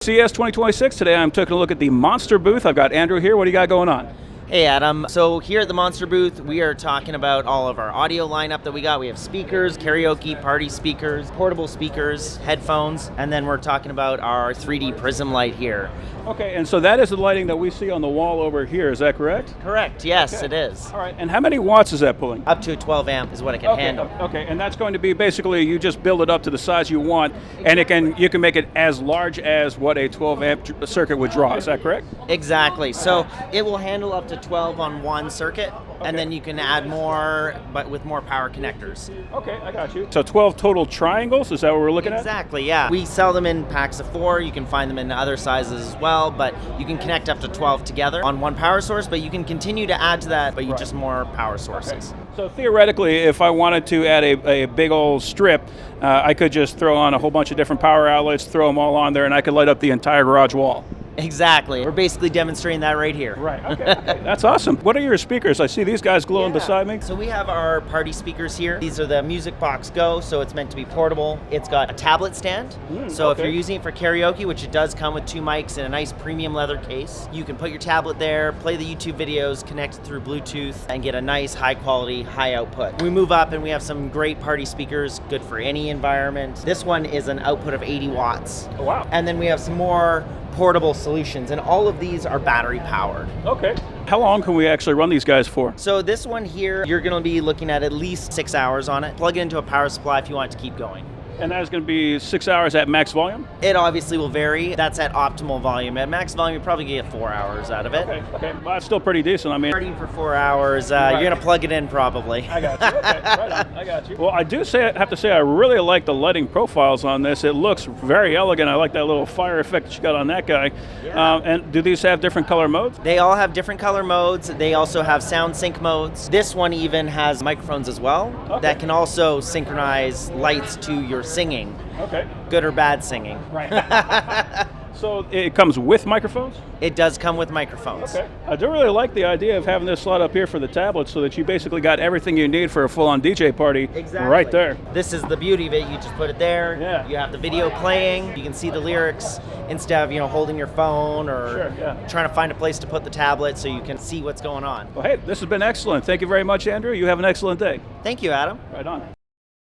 CES 2026. Today I'm taking a look at the Monster booth. I've got Andrew here. What do you got going on? Hey Adam, so here at the Monster booth, we are talking about all of our audio lineup that we got. We have speakers, karaoke, party speakers, portable speakers, headphones, and then we're talking about our 3D Prism light here. Okay, and so that is the lighting that we see on the wall over here, is that correct? Correct, yes, Okay. It is. All right, and how many watts is that pulling? Up to a 12 amp is what it can handle. Okay, and that's going to be basically you just build it up to the size you want, and you can make it as large as what a 12 amp circuit would draw, is that correct? Exactly, so it will handle up to 12 on one circuit, and then you can add more, but with more power connectors. Okay, I got you. So 12 total triangles, is that what we're looking at? Exactly, yeah. We sell them in packs of 4. You can find them in other sizes as well, but you can connect up to 12 together on one power source, but you can continue to add to that, but you just more power sources. Okay. So theoretically, if I wanted to add a big old strip, I could just throw on a whole bunch of different power outlets, throw them all on there, and I could light up the entire garage wall. Exactly. We're basically demonstrating that right here. Right, okay. That's awesome. What are your speakers? I see these guys glowing beside me. So we have our party speakers here. These are the Music Box Go, so it's meant to be portable. It's got a tablet stand. So if you're using it for karaoke, which it does come with 2 mics and a nice premium leather case, you can put your tablet there, play the YouTube videos, connect it through Bluetooth, and get a nice high quality, high output. We move up and we have some great party speakers, good for any environment. This one is an output of 80 watts. Oh, wow. And then we have some more portable solutions, and all of these are battery powered. Okay. How long can we actually run these guys for? So this one here, you're going to be looking at least 6 hours on it. Plug it into a power supply if you want it to keep going. And that is going to be 6 hours at max volume? It obviously will vary. That's at optimal volume. At max volume, you probably get 4 hours out of it. Okay. Well, that's still pretty decent. I mean, Starting for 4 hours, you're going to plug it in probably. I got you. Okay, right on. I got you. Well, I have to say, I really like the lighting profiles on this. It looks very elegant. I like that little fire effect that you got on that guy. Yeah. And do these have different color modes? They all have different color modes. They also have sound sync modes. This one even has microphones as well that can also synchronize lights to your singing. Okay. Good or bad singing. Right. So it comes with microphones? It does come with microphones. Okay. I do really like the idea of having this slot up here for the tablet so that you basically got everything you need for a full-on DJ party right there. This is the beauty of it. You just put it there. Yeah. You have the video playing. You can see the lyrics instead of holding your phone or trying to find a place to put the tablet so you can see what's going on. Well, hey, this has been excellent. Thank you very much, Andrew. You have an excellent day. Thank you, Adam. Right on.